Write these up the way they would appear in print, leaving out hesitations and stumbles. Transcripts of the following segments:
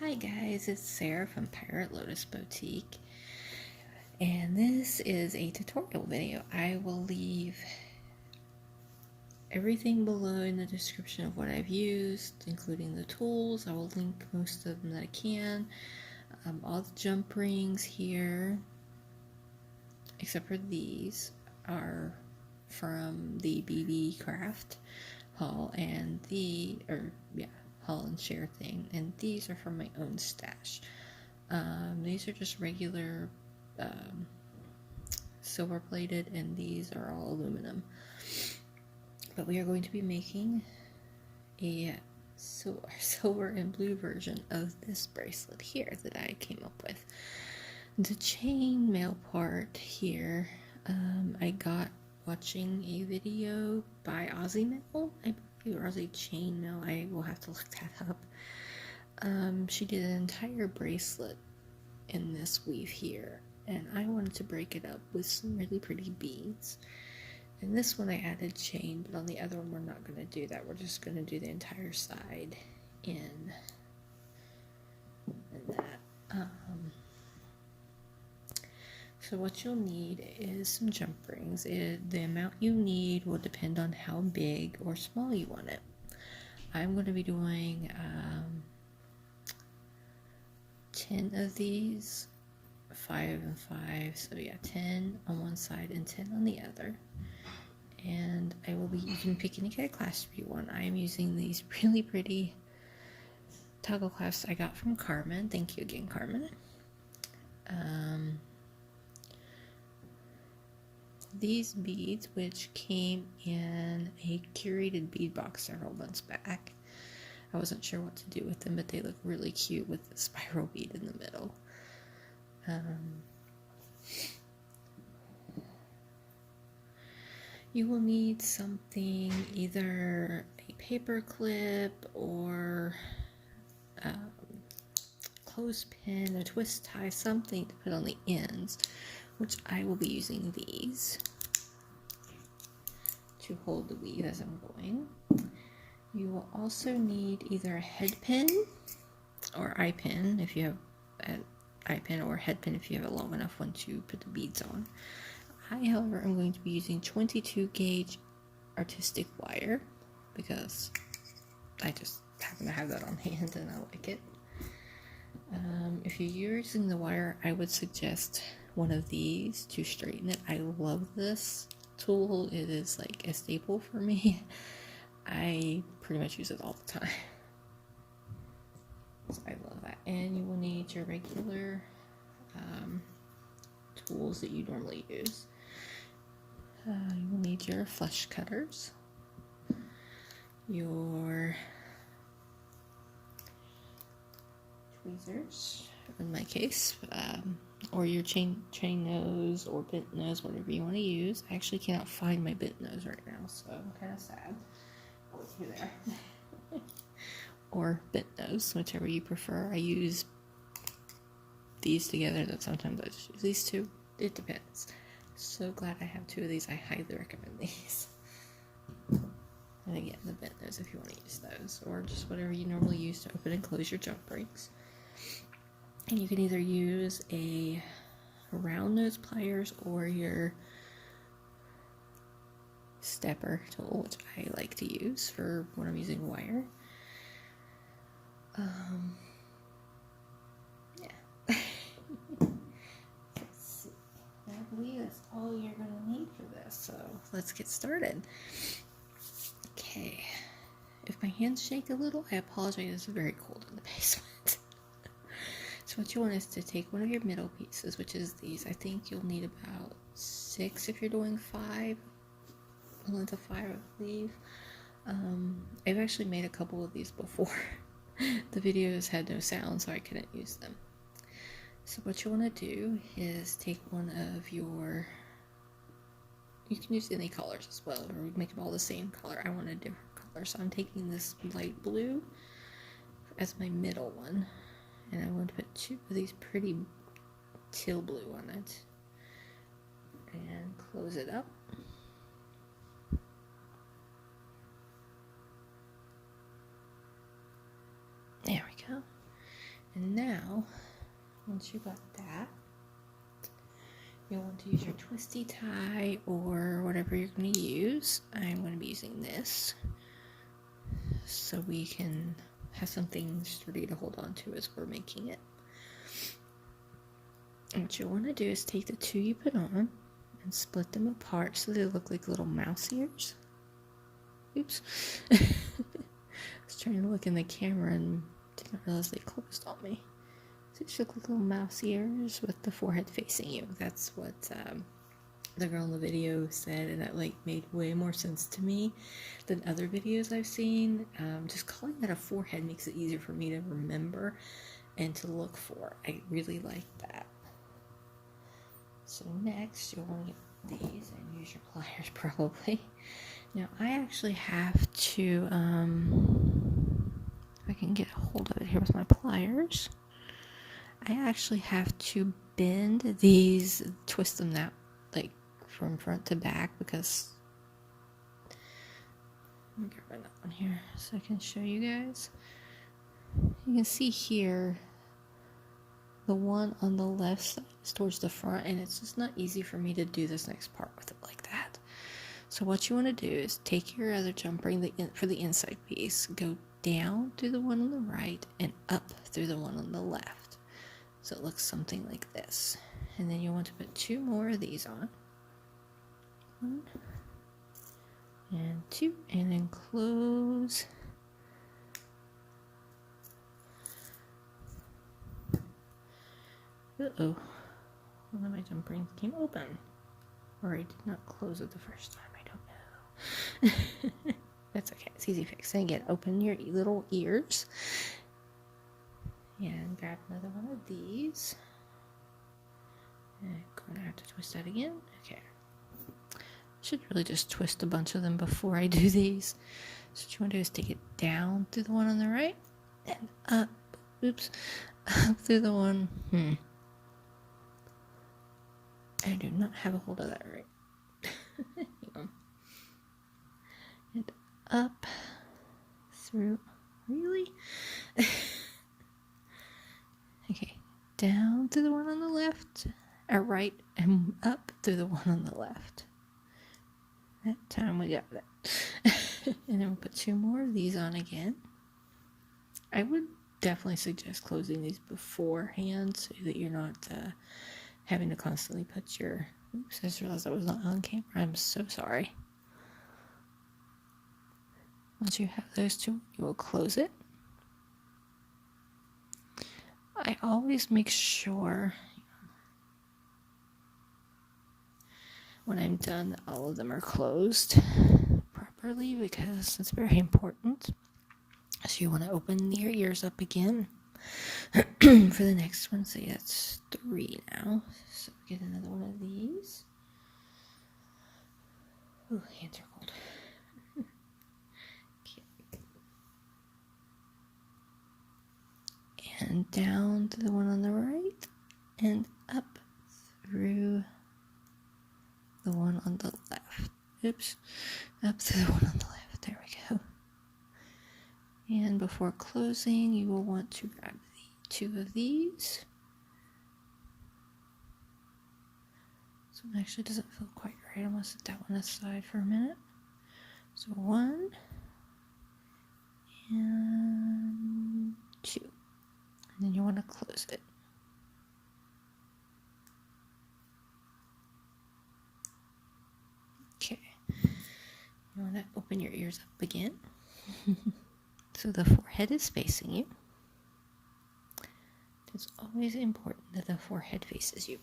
Hi guys, it's Sarah from Pirate Lotus Boutique, and this is a tutorial video. I will leave everything below in the description of what I've used, including the tools. I will link most of them that I can. All the jump rings here, except for these, are from the BeeBeeCraft haul and haul and share thing, and these are from my own stash. These are just regular silver plated, and these are all aluminum. But we are going to be making a silver and blue version of this bracelet here that I came up with. The chainmail part here, I got watching a video by ARRICRAFT, I believe, or Chainmail. I will have to look that up. She did an entire bracelet in this weave here, and I wanted to break it up with some really pretty beads. And this one I added chain, but on the other one we're not going to do that. We're just going to do the entire side in that. So what you'll need is some jump rings. The amount you need will depend on how big or small you want it. I'm going to be doing 10 of these, 5 and 5, so yeah, 10 on one side and 10 on the other. And you can pick any kind of clasp you want. I am using these really pretty toggle clasps I got from Carmen. Thank you again, Carmen. These beads, which came in a curated bead box several months back. I wasn't sure what to do with them, but they look really cute with the spiral bead in the middle. You will need something, either a paper clip or clothespin, a twist tie, something to put on the ends, which I will be using these to hold the weave as I'm going. You will also need either a head pin or eye pin if you have an eye pin, or a head pin if you have a long enough one to put the beads on. I, however, am going to be using 22 gauge artistic wire because I just happen to have that on hand and I like it. If you're using the wire, I would suggest one of these to straighten it. I love this tool. It is like a staple for me. I pretty much use it all the time. So I love that. And you will need your regular tools that you normally use. You will need your flush cutters, your tweezers in my case, or your chain nose or bent nose, whatever you want to use. I actually cannot find my bent nose right now, so I'm kind of sad. Oh, it's here there. Or bent nose, whichever you prefer. I use these together, but sometimes I just use these two. It depends. So glad I have two of these. I highly recommend these. And again, the bent nose if you want to use those, or just whatever you normally use to open and close your jump rings. And you can either use a round nose pliers or your stepper tool, which I like to use for when I'm using wire. Yeah. Let's see. I believe that's all you're going to need for this, so let's get started. Okay. If my hands shake a little, I apologize. It's very cold in the basement. So what you want is to take one of your middle pieces, which is these. I think you'll need about 6 if you're doing 5. A length of 5, I believe. I've actually made a couple of these before. The videos had no sound, so I couldn't use them. So what you want to do is take one of your, you can use any colors as well, or make them all the same color. I want a different color, so I'm taking this light blue as my middle one, and I want to put 2 of these pretty teal blue on it, and close it up. There we go. and now, once you got that, you'll want to use your twisty tie or whatever you're going to use. I'm going to be using this so we can have something sturdy to hold on to as we're making it. And what you'll want to do is take the two you put on and split them apart so they look like little mouse ears. Oops. I was trying to look in the camera and didn't realize they closed on me. So it should look like little mouse ears with the forehead facing you. That's what the girl in the video said, and that like made way more sense to me than other videos I've seen. Just calling that a forehead makes it easier for me to remember and to look for. I really like that. So next you'll want to get these and use your pliers probably. Now I actually have to, if I can get a hold of it here with my pliers, I actually have to bend these, twist them that like from front to back, because let me grab that one here so I can show you guys. You can see here the one on the left side is towards the front, and it's just not easy for me to do this next part with it like that. So what you want to do is take your other jump ring for the inside piece, go down through the one on the right and up through the one on the left. So it looks something like this. And then you want to put two more of these on. 1 and 2, and then close. Uh-oh. One of my jump rings came open. Or I did not close it the first time. I don't know. That's okay. It's easy fix. And again, open your little ears. And grab another one of these. And I'm going to have to twist that again. Okay. Should really just twist a bunch of them before I do these. So what you want to do is take it down through the one on the right. And up. Oops. Up through the one. I do not have a hold of that right. Hang on. And up through. Really? Okay. Down through the one on the left. Or right. And up through the one on the left. That time we got that. And then we'll put two more of these on again. I would definitely suggest closing these beforehand so that you're not having to constantly put your... Oops, I just realized I was not on camera. I'm so sorry. Once you have those two, you will close it. I always make sure when I'm done that all of them are closed properly, because it's very important. So you want to open your ears up again for the next one. So that's 3 now. So get another one of these. Ooh, hands are cold. Okay. And down to the one on the right, and up through the one on the left. Oops. Up to the one on the left. There we go. And before closing, you will want to grab the 2 of these. This one actually doesn't feel quite right. I'm going to set that one aside for a minute. So 1 and 2. And then you want to close it. Okay. You want to open your ears up again. So the forehead is facing you. It's always important that the forehead faces you.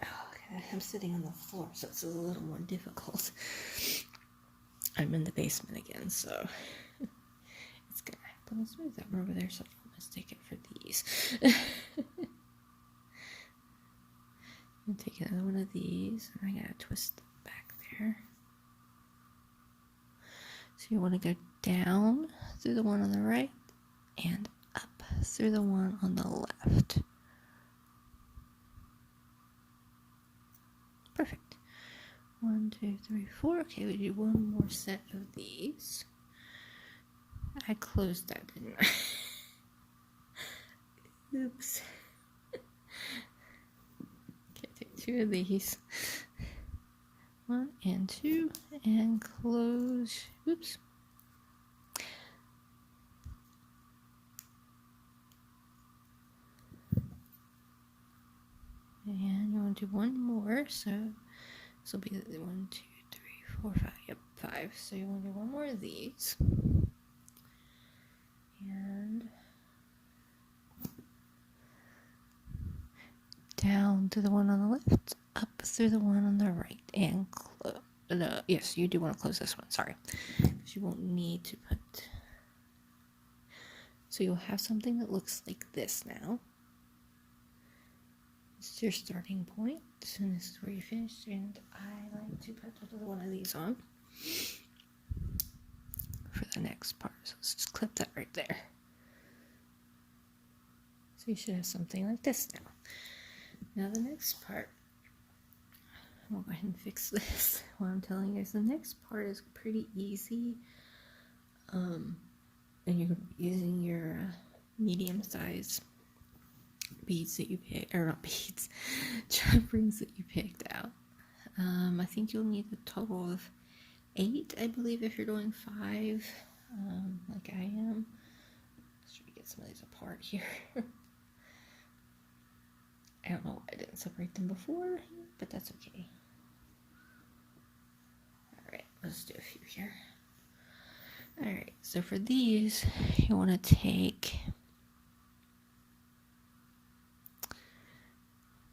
Oh, okay. I'm sitting on the floor, so it's a little more difficult. I'm in the basement again, so it's gonna happen. Let's move that one over there so I don't mistake it for these. I'm taking another one of these, and I gotta twist it back there. So you want to go down through the one on the right and up through the one on the left. Perfect. 1, 2, 3, 4. Okay, we do one more set of these. I closed that, didn't I? Oops. Okay, take 2 of these. 1 and 2 and close. Oops. And you want to do 1 more, so this will be 1, 2, 3, 4, 5. Yep, 5. So you want to do 1 more of these. And down to the one on the left, up through the one on the right, and close. No, yes, you do want to close this one, sorry. Because you won't need to put... So you'll have something that looks like this now. This is your starting point, and this is where you finish, and I like to put another one of these on for the next part. So let's just clip that right there. So you should have something like this now. Now the next part, I'll go ahead and fix this while I'm telling you guys. The next part is pretty easy, and you're using your medium size beads that you picked, or not beads, jump rings that you picked out. I think you'll need a total of 8, I believe, if you're doing 5, like I am. Let's try to get some of these apart here. I don't know why I didn't separate them before, but that's okay. Alright, let's do a few here. Alright, so for these, you want to take...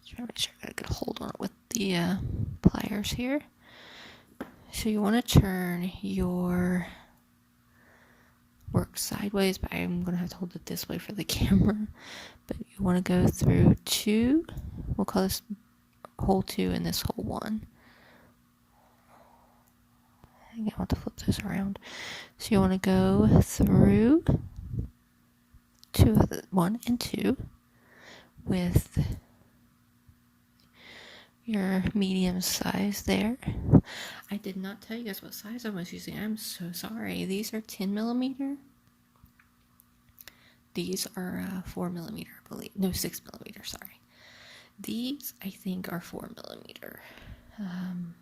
Try to make sure I get a hold on it with the pliers here. So you want to turn your work sideways, but I'm going to have to hold it this way for the camera. But you want to go through 2, we'll call this hole 2 and this hole 1. Again, I want to flip this around. So you want to go through 1 and 2 with your medium size there. I did not tell you guys what size I was using. I'm so sorry. These are 10mm. These are 4mm, I believe. No, 6mm, sorry. These, I think, are 4mm.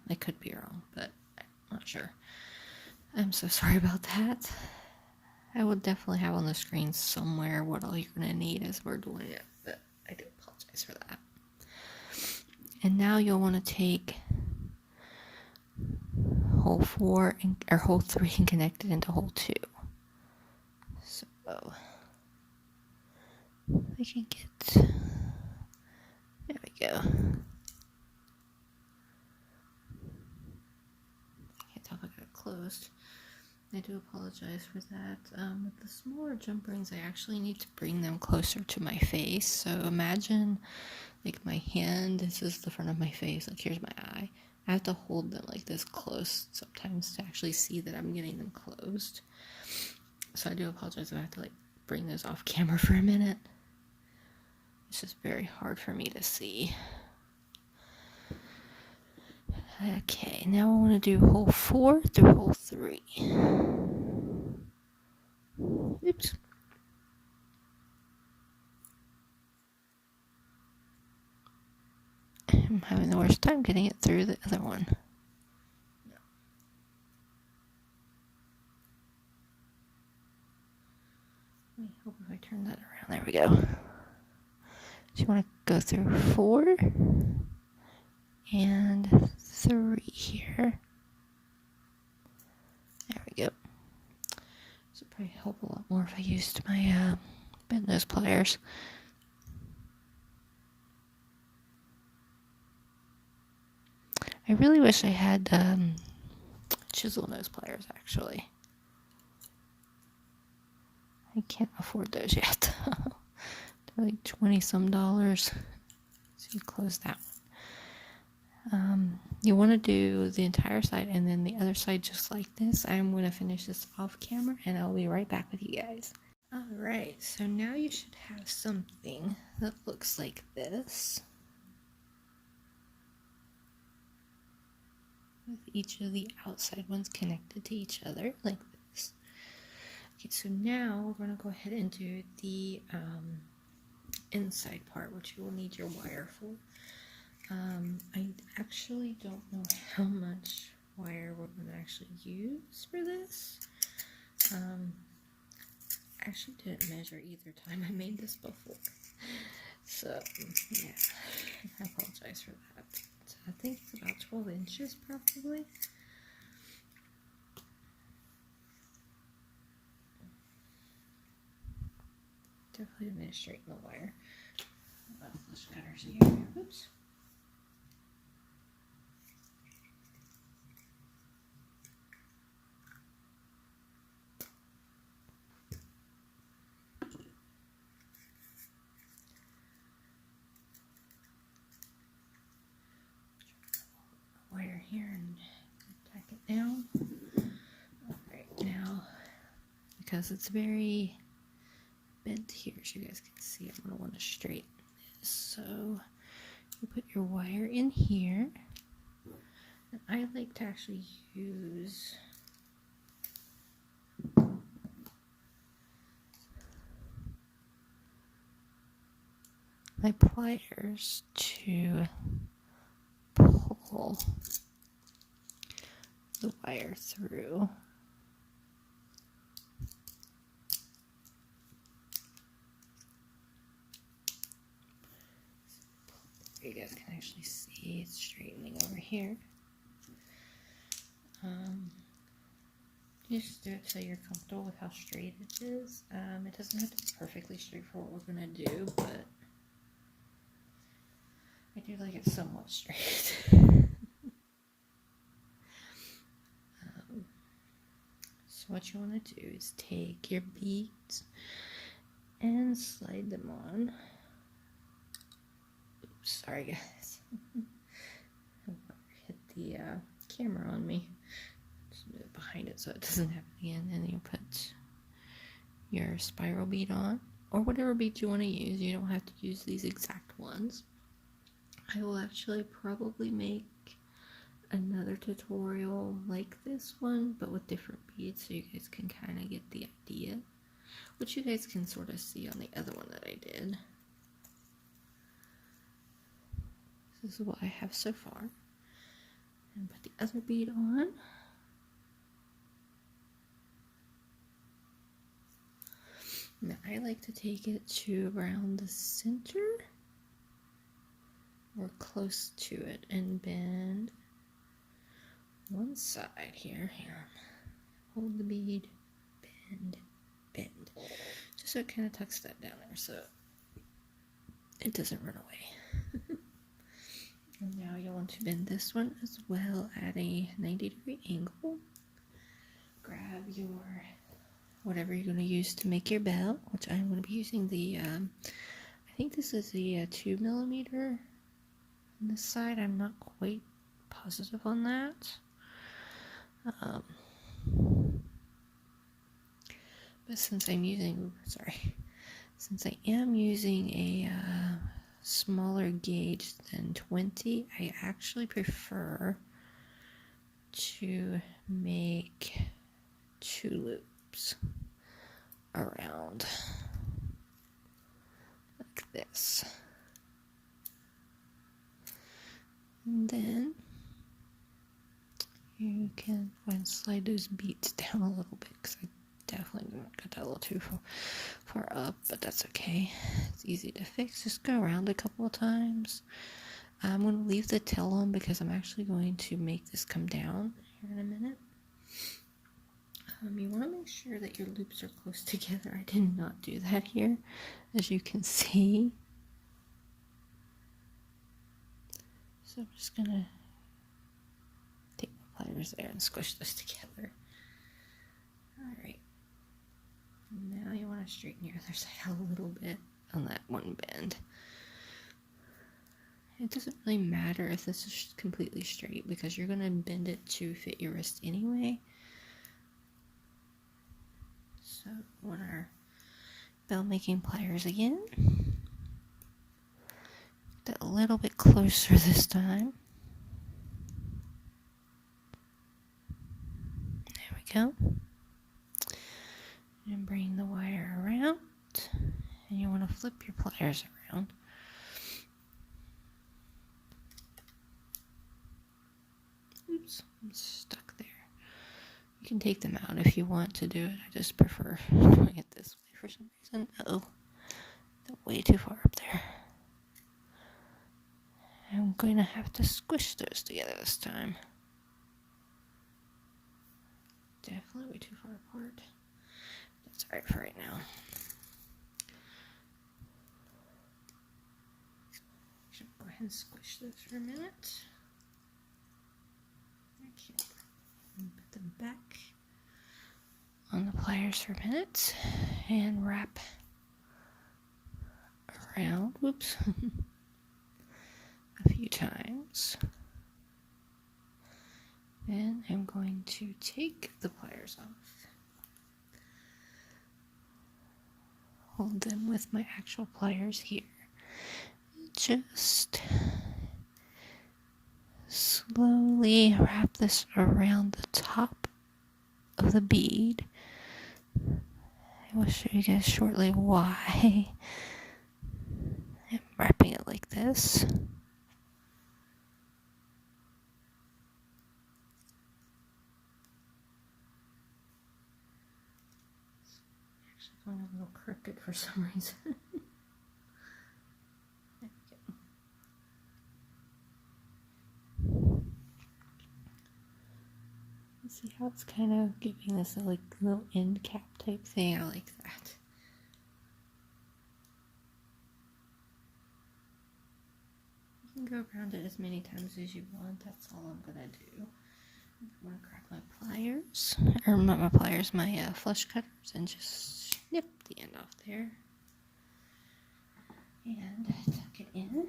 I could be wrong, but I'm not sure. I'm so sorry about that. I will definitely have on the screen somewhere what all you're going to need as we're doing it, but I do apologize for that. And now you'll want to take hole 4 or hole 3 and connect it into hole 2. So we can get, there we go. I can't tell if I got it closed. I do apologize for that. With the smaller jump rings, I actually need to bring them closer to my face. So imagine like my hand, this is the front of my face, like here's my eye. I have to hold them like this close sometimes to actually see that I'm getting them closed. So I do apologize if I have to like bring those off camera for a minute. It's just very hard for me to see. Okay, now I want to do hole 4 through hole 3. Oops. I'm having the worst time getting it through the other one. No. I hope if I turn that around, there we go. So you want to go through 4 and 3 here. There we go. This would probably help a lot more if I used my bend nose pliers. I really wish I had chisel nose pliers, actually. I can't afford those yet. They're like $20-some. So you close that one. You want to do the entire side and then the other side just like this. I'm going to finish this off camera and I'll be right back with you guys. Alright, so now you should have something that looks like this. With each of the outside ones connected to each other like this. Okay, so now we're going to go ahead and do the inside part, which you will need your wire for. I actually don't know how much wire we're going to actually use for this. I actually didn't measure either time I made this before. So, yeah, I apologize for that. So I think it's about 12 inches probably. Definitely going to straighten the wire. Flush cutters here. Oops. Wire here and tack it down. Alright, now because it's very bent here, as you guys can see, I'm going to want to straighten this. So you put your wire in here, and I like to actually use my pliers to pull the wire through. You guys can actually see it's straightening over here. Just do it so you're comfortable with how straight it is. It doesn't have to be perfectly straight for what we're going to do, but I do like it somewhat straight. So what you want to do is take your beads and slide them on. Oops, sorry guys. Hit the camera on me. Just move it behind it so it doesn't happen again. And you put your spiral bead on, or whatever bead you want to use. You don't have to use these exact ones. I will actually probably make another tutorial like this one, but with different beads, so you guys can kind of get the idea, which you guys can sort of see on the other one that I did. This is what I have so far. And put the other bead on. Now I like to take it to around the center or close to it and bend one side here. Hold the bead, bend, bend. Just so it kind of tucks that down there so it doesn't run away. And now you'll want to bend this one as well at a 90-degree angle. Grab your whatever you're going to use to make your bell, which I'm going to be using the, I think this is the 2mm on this side. I'm not quite positive on that. But since I'm using, since I am using a smaller gauge than 20, I actually prefer to make 2 loops around like this. And then you can go and slide those beads down a little bit, because I definitely got that a little too far up, but that's okay. It's easy to fix. Just go around a couple of times. I'm going to leave the tail on because I'm actually going to make this come down here in a minute. You want to make sure that your loops are close together. I did not do that here, as you can see. So I'm just going to take my pliers there and squish this together. Alright. Now you want to straighten your other side a little bit on that one bend. It doesn't really matter if this is completely straight, because you're going to bend it to fit your wrist anyway. So we want our bell making pliers again. Get a little bit closer this time. There we go. And bring the wire around. And you want to flip your pliers around. Oops, I'm stuck there. You can take them out if you want to do it. I just prefer doing it this way for some reason. Uh-oh, they're way too far up there. I'm going to have to squish those together this time. Definitely way too far apart. That's alright for right now. Should go ahead and squish those for a minute. Okay. Put them back on the pliers for a minute and wrap around. Whoops. A few times. Then I'm going to take the pliers off. Hold them with my actual pliers here. Just slowly wrap this around the top of the bead. I will show you guys shortly why I'm wrapping it like this. Actually going a little crooked for some reason. There we go. See how it's kind of giving this a like little end cap type thing. I like that. You can go around it as many times as you want. That's all I'm gonna do. I'm gonna grab my pliers, or not my pliers, my flush cutters, and just snip the end off there and tuck it in.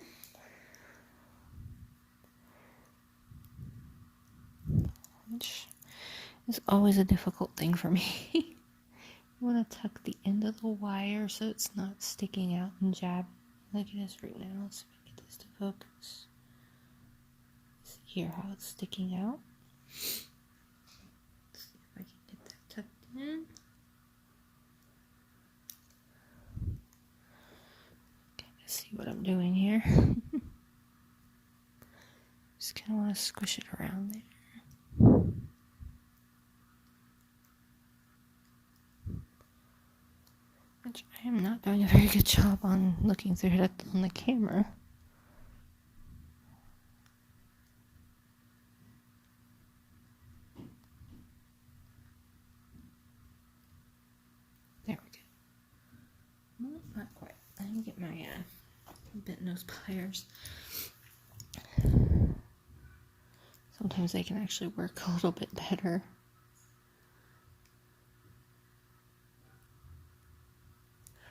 Which is always a difficult thing for me. You want to tuck the end of the wire so it's not sticking out and jabbing like it is right now. Let's see if I get this to focus. See here how it's sticking out. Let's see if I can get that tucked in. Kind of see what I'm doing here. Just kind of want to squish it around there. Which I am not doing a very good job on looking through it on the camera. There we go. Well, not quite. I can get my bent nose pliers. Sometimes they can actually work a little bit better.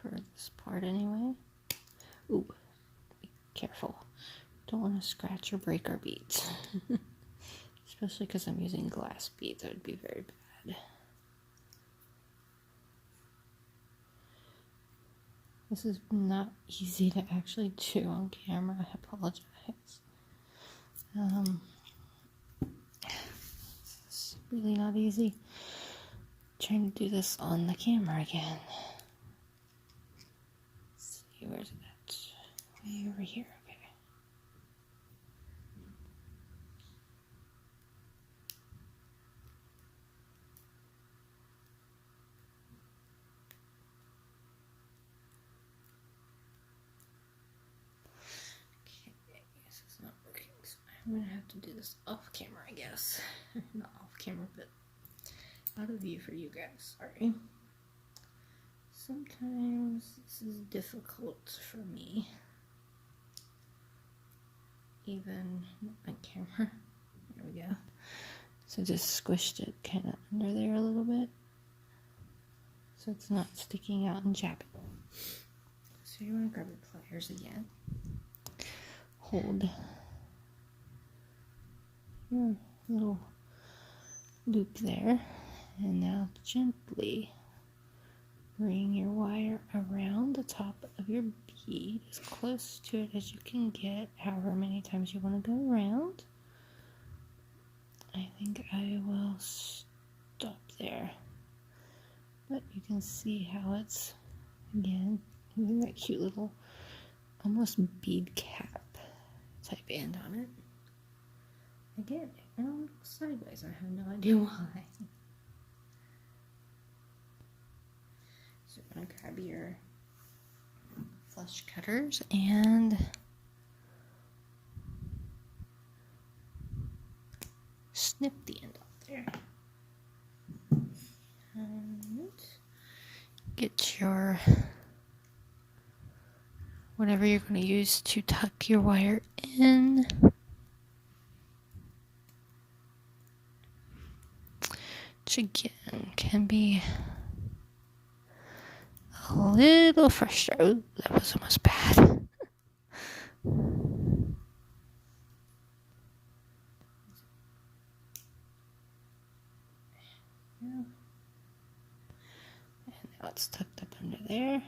For this part anyway. Ooh, be careful. Don't want to scratch or break our beads. Especially because I'm using glass beads. That would be very bad. This is not easy to actually do on camera. I apologize. It's really not easy. Trying to do this on the camera again. Where's it at? Way over here, okay. Okay, this is not working, so I'm gonna have to do this off camera, I guess. Not off camera, but out of view for you guys, sorry. Sometimes this is difficult for me, even on camera. There we go. So just squished it kind of under there a little bit, so it's not sticking out and jabbing. So you want to grab your pliers again. Hold your little loop there, and now gently bring your wire around the top of your bead as close to it as you can get, however many times you want to go around. I think I will stop there. But you can see how it's, again, using that cute little almost bead cap type end on it. Again, it went sideways. I have no idea why. So you're going to grab your flush cutters and snip the end off there. And get your whatever you're going to use to tuck your wire in. Which again can be a little frustrating. Oh, that was almost bad. And now it's tucked up under there.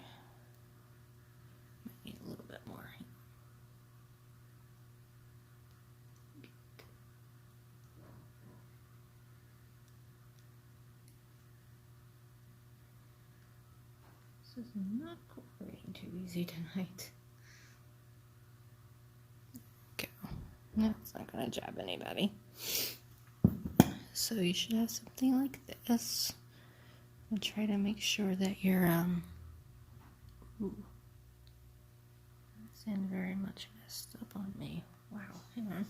Might need a little bit more. This is not cooperating too easy tonight. Go. No, it's not going to jab anybody. So you should have something like this. And try to make sure that you're, ooh. This end very much messed up on me. Wow, hang on.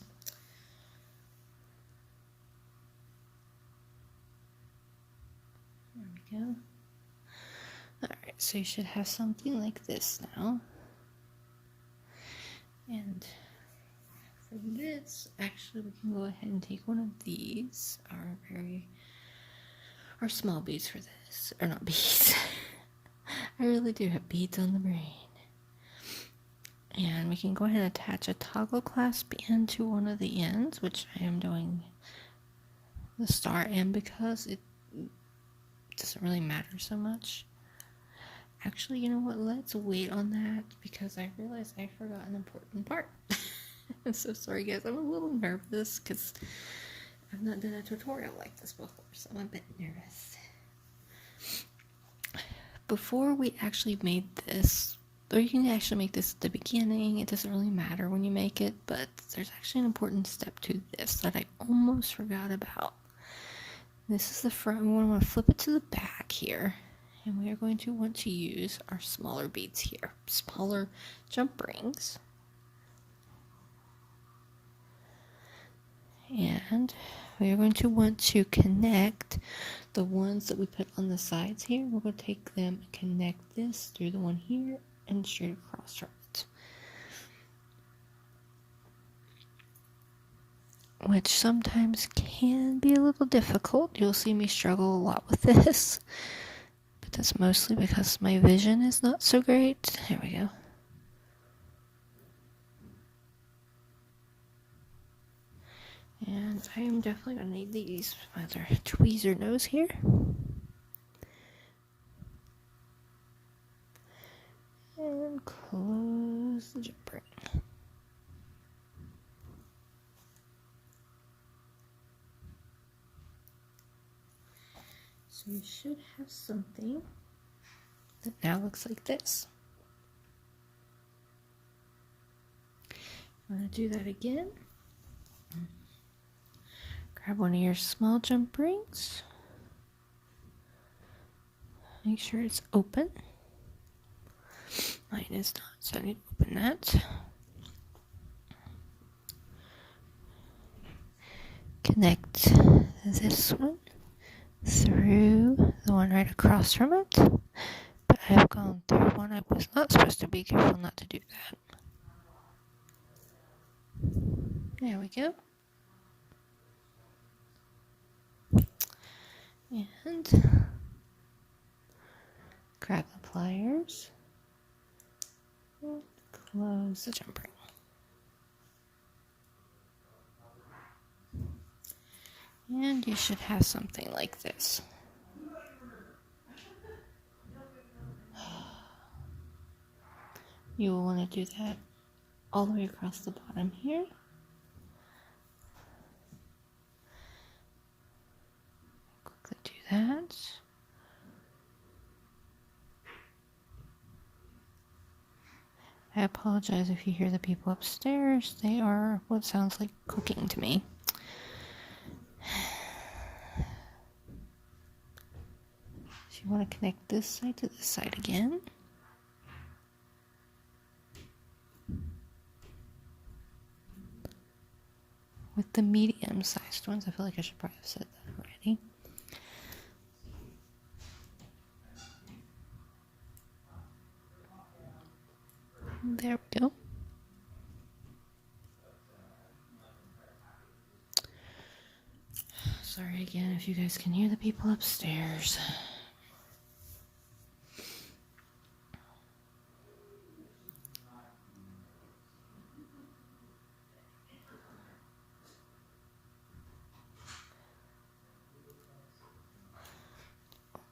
There we go. Alright, so you should have something like this now. And for this, actually we can go ahead and take one of these, our small beads for this, or not beads. I really do have beads on the brain. And we can go ahead and attach a toggle clasp into one of the ends, which I am doing the star end because it doesn't really matter so much. Actually, you know what? Let's wait on that because I realized I forgot an important part. I'm so sorry, guys. I'm a little nervous because I've not done a tutorial like this before, so I'm a bit nervous. Before we actually made this, or you can actually make this at the beginning, it doesn't really matter when you make it, but there's actually an important step to this that I almost forgot about. This is the front. We want to flip it to the back here, and we are going to want to use our smaller beads here, smaller jump rings. And we are going to want to connect the ones that we put on the sides here. We're going to take them and connect this through the one here and straight across from it. Which sometimes can be a little difficult. You'll see me struggle a lot with this. But that's mostly because my vision is not so great. There we go. And I am definitely going to need these for my other tweezer nose here. And close the jump ring. So you should have something that now looks like this. I'm going to do that again. Grab one of your small jump rings. Make sure it's open. Mine is not, so I need to open that. Connect this one through the one right across from it. But I have gone through one. I was not supposed to be careful not to do that. There we go. And grab the pliers and close the jump ring. And you should have something like this. You will want to do that all the way across the bottom here. Quickly do that. I apologize if you hear the people upstairs. They are what sounds like cooking to me. So you want to connect this side to this side again. With the medium-sized ones, I feel like I should probably have said that already. There we go. Sorry again if you guys can hear the people upstairs.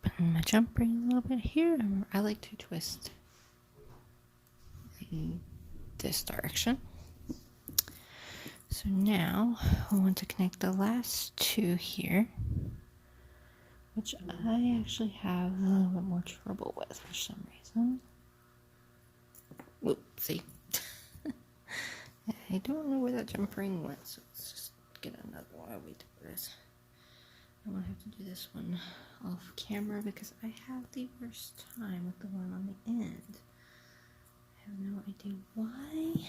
Open my jump ring a little bit here. I like to twist in this direction. So now I want to connect the last two here, which I actually have a little bit more trouble with for some reason. Whoopsie. I don't know where that jump ring went, so let's just get another one. I'll wait for this. I want to have to do this one off camera because I have the worst time with the one on the end. I have no idea why,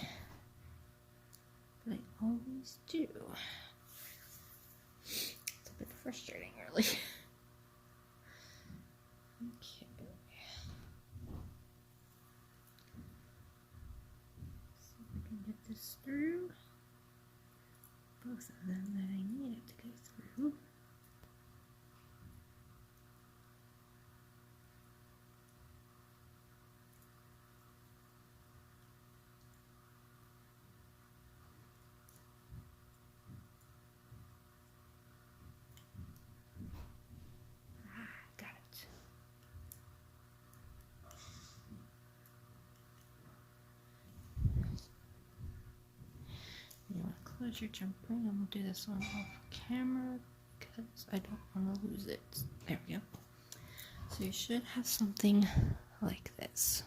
but I always do. It's a bit frustrating, really. Okay. See if I can get this through. Both of them that I need it to go through. Close your jump ring, and we'll do this one off camera because I don't want to lose it. There we go. So you should have something like this.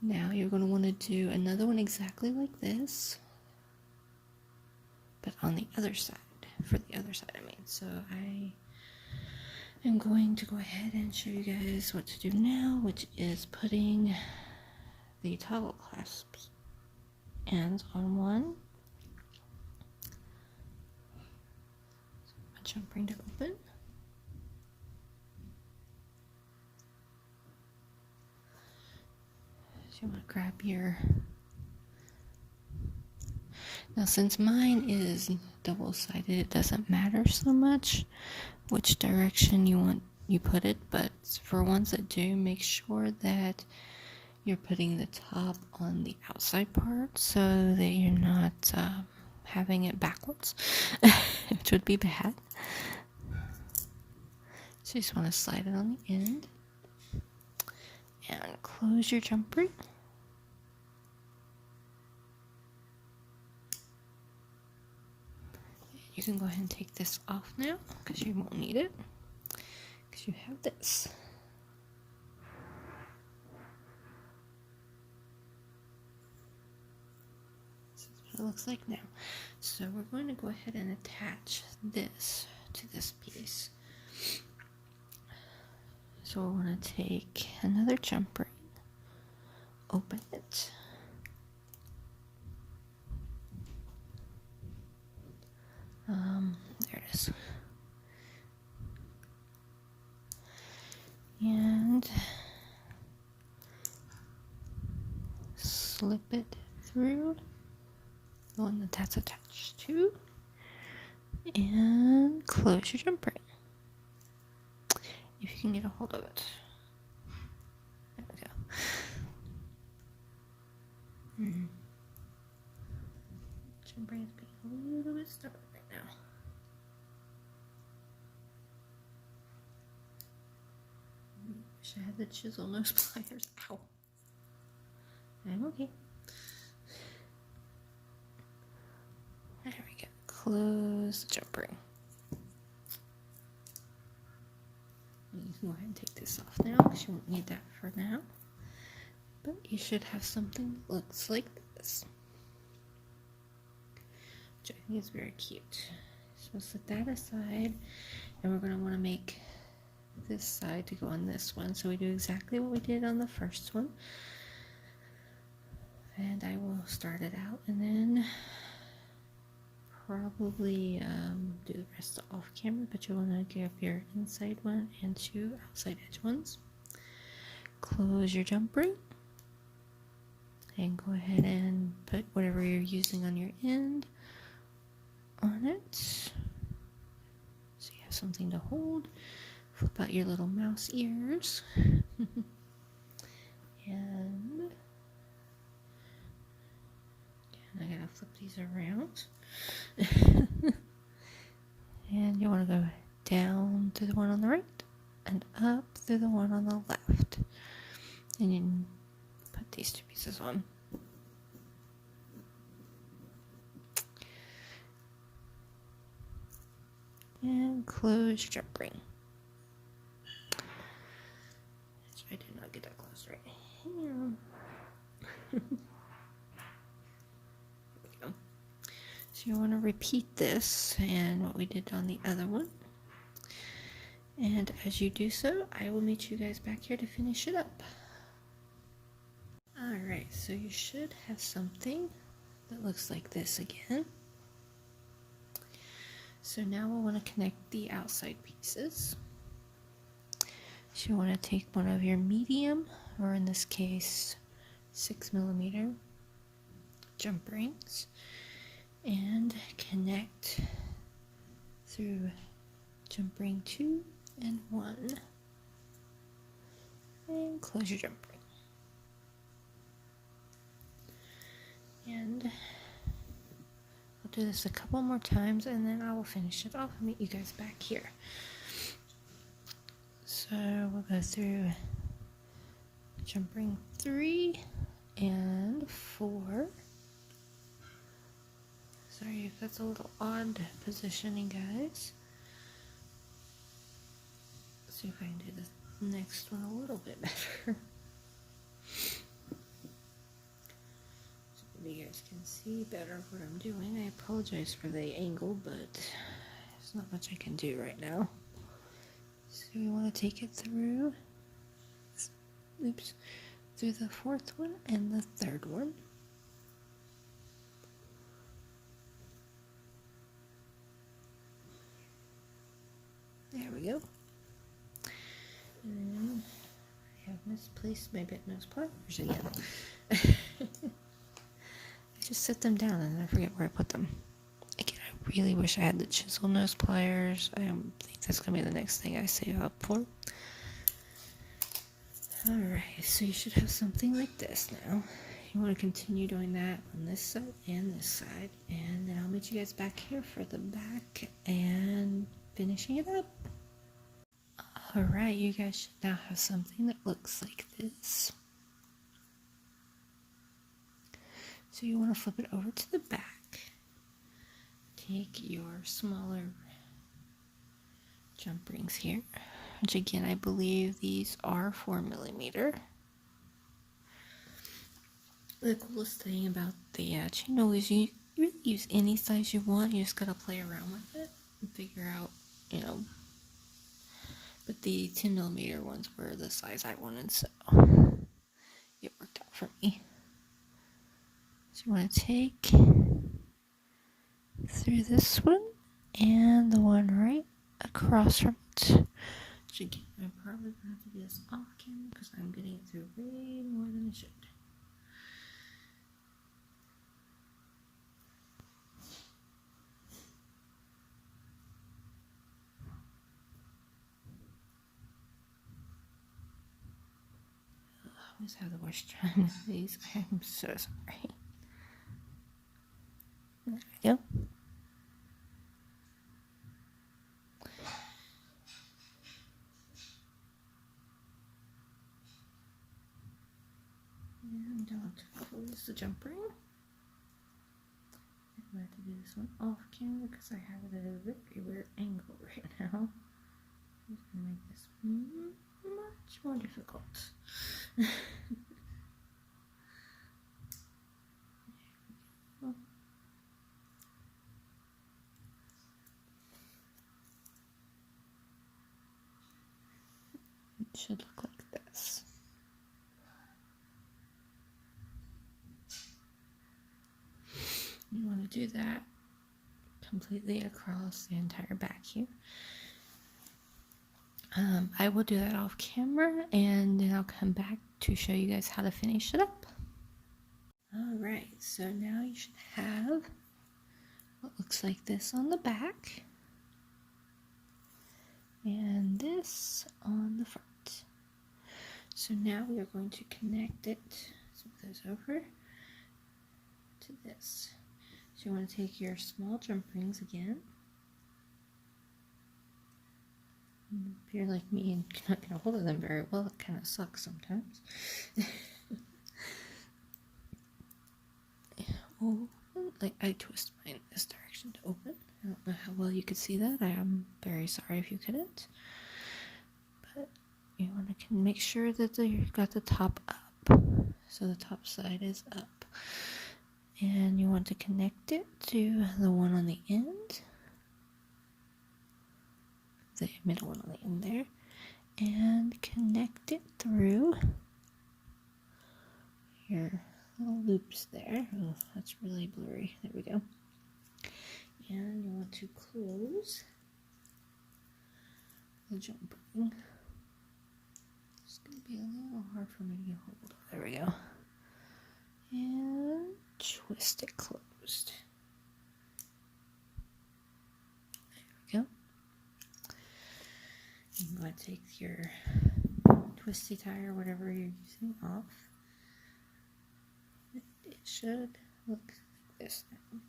Now you're going to want to do another one exactly like this, but on the other side, for the other side I mean. So I am going to go ahead and show you guys what to do now, which is putting the toggle clasps ends on one. Jump ring to open. So you want to grab your. Now, since mine is double-sided, it doesn't matter so much which direction you put it, but for ones that do, make sure that you're putting the top on the outside part so that you're not having it backwards, which would be bad. So you just want to slide it on the end and close your jump ring. You can go ahead and take this off now because you won't need it because you have this. It looks like now. So we're going to go ahead and attach this to this piece. So we're going to take another jump ring, open it, there it is, and slip it through the one that that's attached to, and close your jump ring if you can get a hold of it. There we go. Jump ring is being a little bit stubborn right now. Wish I had the chisel nose pliers. Ow. I'm okay. There we go. Close the jump ring. You can go ahead and take this off now because you won't need that for now. but you should have something that looks like this, which I think is very cute. So set that aside, and we're going to want to make this side to go on this one. So we do exactly what we did on the first one, and I will start it out and then probably do the rest off camera, but you want to give your inside one and 2 outside edge ones. Close your jump ring and go ahead and put whatever you're using on your end on it, so you have something to hold. Flip out your little mouse ears and I gotta flip these around. And you want to go down through the one on the right and up through the one on the left, and you put these 2 pieces on. And close your jump ring. I did not get that close right here. There we go. So you want to repeat this and what we did on the other one. And as you do so, I will meet you guys back here to finish it up. Alright, so you should have something that looks like this again. So now we'll want to connect the outside pieces. So you want to take one of your medium, or in this case 6mm jump rings, and connect through jump ring 2 and 1, and close your jump ring. And I'll do this a couple more times and then I will finish it off and meet you guys back here. So we'll go through jump ring 3 and 4. Sorry if that's a little odd positioning, guys. Let's see if I can do the next one a little bit better. So you guys can see better what I'm doing. I apologize for the angle, but there's not much I can do right now. So we want to take it through, through the 4th one and the 3rd one. There we go. And then I have misplaced my bit nose pliers again. I just set them down and then I forget where I put them. Again, I really wish I had the chisel nose pliers. I don't think that's going to be the next thing I save up for. Alright, so you should have something like this now. You want to continue doing that on this side and this side. And then I'll meet you guys back here for the back and finishing it up. Alright, you guys should now have something that looks like this. So you want to flip it over to the back. Take your smaller jump rings here, which again I believe these are 4mm. The coolest thing about the chainmail is you really use any size you want. You just gotta play around with it and figure out, you know. But the 10mm ones were the size I wanted, so it worked out for me. So you want to take through this one and the one right across from it. Which again, I'm probably going to have to do this off camera because I'm getting it through way more than I should. I always have the worst time with these. I'm so sorry. There we go. And don't close the jump ring. I'm going to have to do this one off camera because I have it at a very weird angle right now. I'm just going to make this much more difficult. There we go. And then I'm going to flip this jump ring. And then I'm going to have to do this one off camera because I have it at a very weird angle right now. I'm just going to make this much more difficult. Alright, so you should have something that looks like this. should look like this. You want to do that completely across the entire back here. I will do that off camera, and then I'll come back to show you guys how to finish it up. Alright, so now you should have what looks like this on the back, and this on the front. So now we are going to connect it, move those over to this. So you want to take your small jump rings again. If you're like me and cannot get a hold of them very well, it kind of sucks sometimes. Oh, like I twist mine in this direction to open. I don't know how well you could see that. I am very sorry if you couldn't. But you want to make sure that you've got the top up. So the top side is up. And you want to connect it to the one on the end. The middle one on the end there, and connect it through your little loops there. Oh, that's really blurry. There we go. And you want to close the jump ring. It's going to be a little hard for me to get hold of. There we go. And twist it closed. There we go. I'm going to take your twisty tie or whatever you're using off. It should look like this now.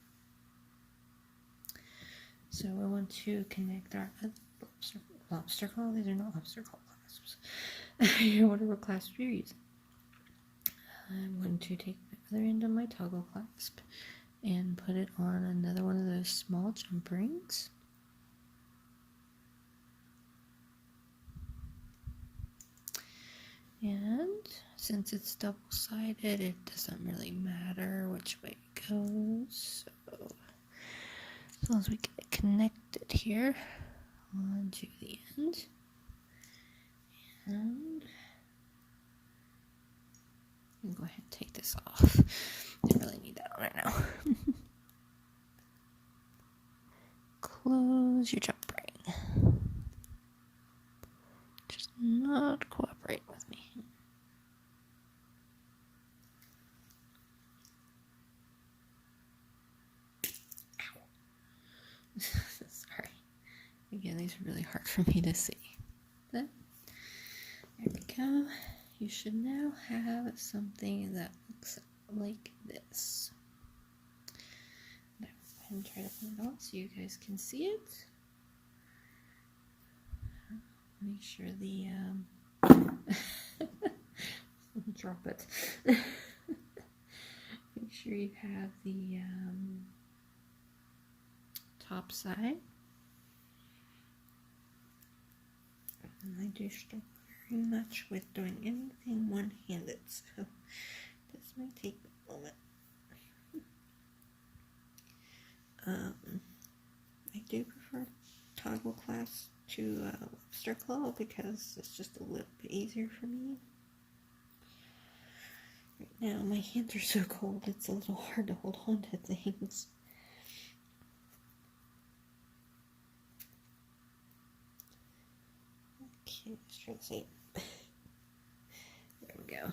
So we want to connect our lobster claw. These are not lobster claw clasps. Whatever clasp you're using. I'm going to take the other end of my toggle clasp and put it on another one of those small jump rings. And since it's double-sided, it doesn't really matter which way it goes. So as long as we get it connected here onto the end. And I'm going to go ahead and take this off. I really need that on right now. Close your jump ring. Just not cooperate with me. Sorry. Again, these are really hard for me to see. But there we go. You should now have something that looks like this. Now, go ahead and try to put it on so you guys can see it. Make sure the drop it. Make sure you have the top side. And I do struggle very much with doing anything one-handed, so this might take a moment. I do prefer toggle clasp to lobster claw because it's just a little bit easier for me. Right now my hands are so cold it's a little hard to hold on to things. Okay, let's try to see. There we go.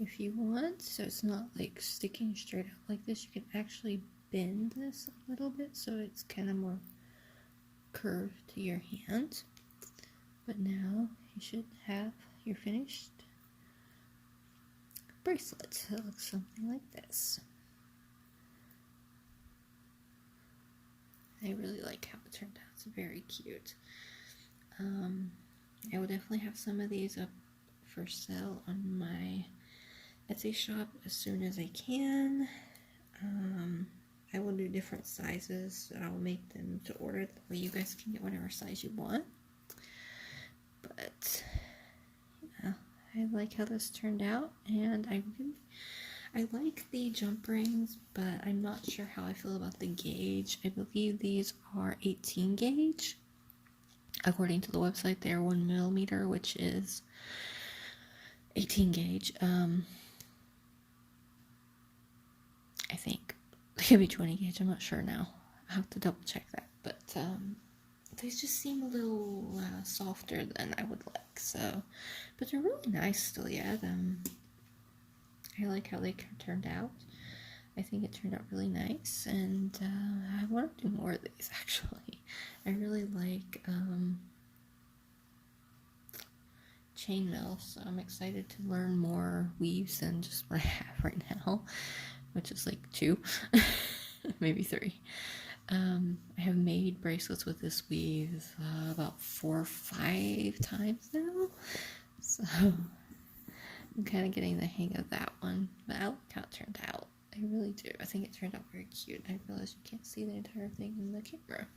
If you want, so it's not like sticking straight out like this, you can actually bend this a little bit so it's kind of more curved to your hand. But now you should have your finished bracelet. It looks something like this. I really like how it turned out. It's very cute. I will definitely have some of these up for sale on my Etsy shop as soon as I can. I will do different sizes. I will make them to order. That way you guys can get whatever size you want. But yeah, I like how this turned out, and I like the jump rings, but I'm not sure how I feel about the gauge. I believe these are 18 gauge. According to the website, they are 1 millimeter, which is 18 gauge. I think it could be 20 gauge. I'm not sure now. I'll have to double check that. But they just seem a little softer than I would like. So, but they're really nice still yet. I like how they turned out. I think it turned out really nice, and I want to do more of these actually. I really like chainmail, so I'm excited to learn more weaves than just what I have right now, which is like 2, maybe 3. I have made bracelets with this weave about 4 or 5 times now, so I'm kind of getting the hang of that one, but I like how it turned out. I really do. I think it turned out very cute. I realize you can't see the entire thing in the camera.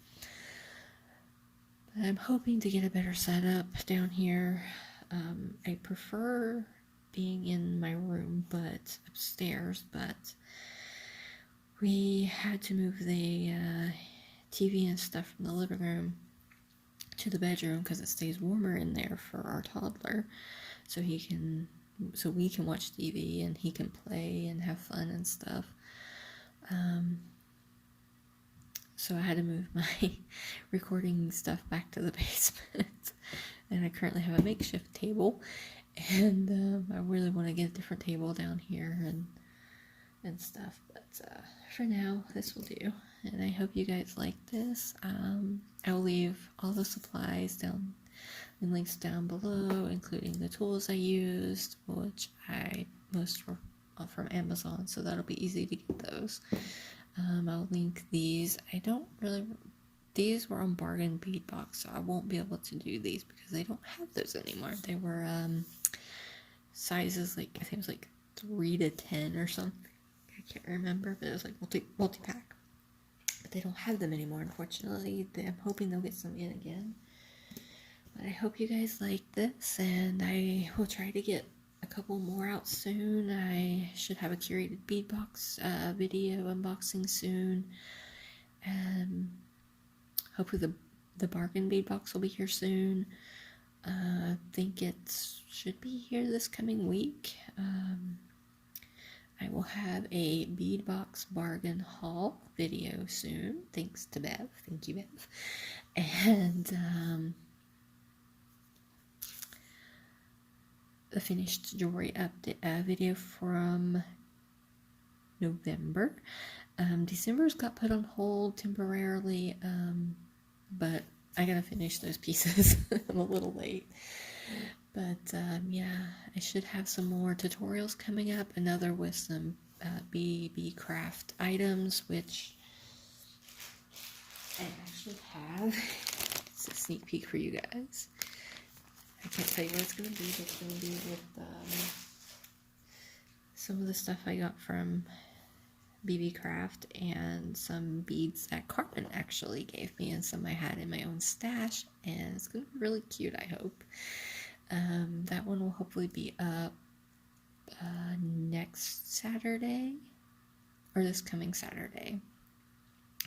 But I'm hoping to get a better setup down here. I prefer being in my room, but upstairs, but we had to move the TV and stuff from the living room to the bedroom because it stays warmer in there for our toddler, so we can watch TV and he can play and have fun and stuff. So I had to move my recording stuff back to the basement, and I currently have a makeshift table, and I really want to get a different table down here and stuff, but for now this will do, and I hope you guys like this. I'll leave all the supplies down and links down below, including the tools I used, which most were from Amazon, so that'll be easy to get those. I'll link these. These were on Bargain Bead Box, so I won't be able to do these because they don't have those anymore. They were sizes, like I think it was like 3 to 10 or something. I can't remember, but it was like multi-pack. But they don't have them anymore, unfortunately. I'm hoping they'll get some in again. But I hope you guys like this, and I will try to get a couple more out soon. I should have a curated bead box video unboxing soon. Hopefully the bargain bead box will be here soon. I think it should be here this coming week. I will have a Bead Box Bargain haul video soon, thanks to Bev. Thank you, Bev. And the finished jewelry update video from November. December's got put on hold temporarily, but I gotta finish those pieces. I'm a little late. But yeah, I should have some more tutorials coming up, another with some BeeBeeCraft items, which I actually have. It's a sneak peek for you guys. I can't tell you what it's going to be, but it's going to be with some of the stuff I got from BeeBeeCraft and some beads that Carmen actually gave me, and some I had in my own stash, and it's going to be really cute, I hope. That one will hopefully be up next Saturday, or this coming Saturday,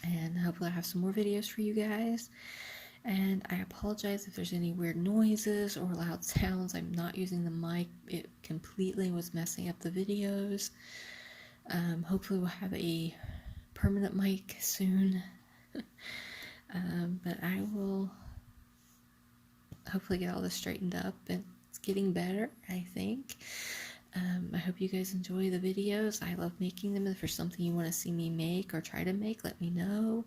and hopefully I'll have some more videos for you guys. And I apologize if there's any weird noises or loud sounds. I'm not using the mic. It completely was messing up the videos. Hopefully we'll have a permanent mic soon. But I will hopefully get all this straightened up. It's getting better, I think. I hope you guys enjoy the videos. I love making them. If there's something you want to see me make or try to make, let me know.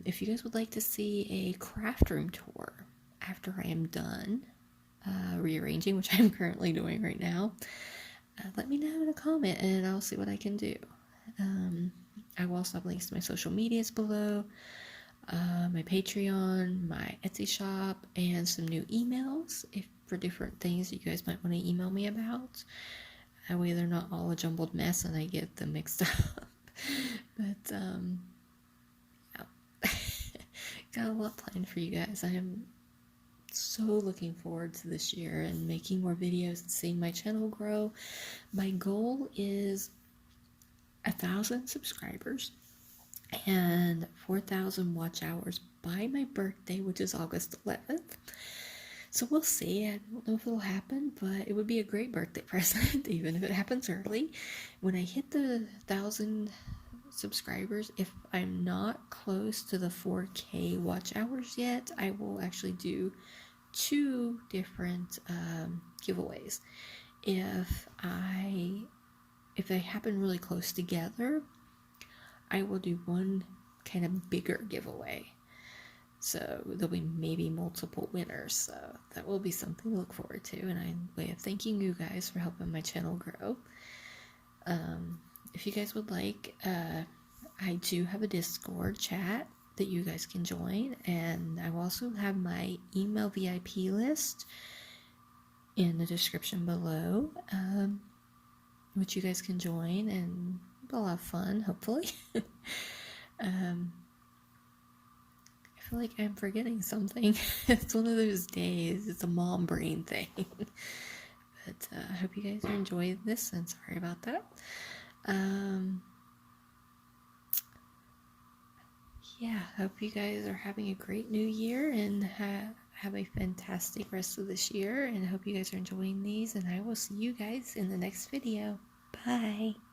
If you guys would like to see a craft room tour after I am done rearranging, which I'm currently doing right now, let me know in a comment and I'll see what I can do. I will also have links to my social medias below, my Patreon, my Etsy shop, and some new emails for different things that you guys might want to email me about. That way they're not all a jumbled mess and I get them mixed up. But got a lot planned for you guys. I am so looking forward to this year and making more videos and seeing my channel grow. My goal is 1,000 subscribers and 4,000 watch hours by my birthday, which is August 11th. So we'll see. I don't know if it'll happen, but it would be a great birthday present, even if it happens early. When I hit the 1,000 subscribers, if I'm not close to the 4K watch hours yet, I will actually do 2 different giveaways. If they happen really close together, I will do one kind of bigger giveaway. So there'll be maybe multiple winners. So that will be something to look forward to, and a way of thanking you guys for helping my channel grow. If you guys would like, I do have a Discord chat that you guys can join, and I will also have my email VIP list in the description below, which you guys can join, and a lot of fun, hopefully. I feel like I'm forgetting something. It's one of those days. It's a mom brain thing. But I hope you guys are enjoying this, and sorry about that. Yeah, hope you guys are having a great new year, and have a fantastic rest of this year, and I hope you guys are enjoying these, and I will see you guys in the next video. Bye!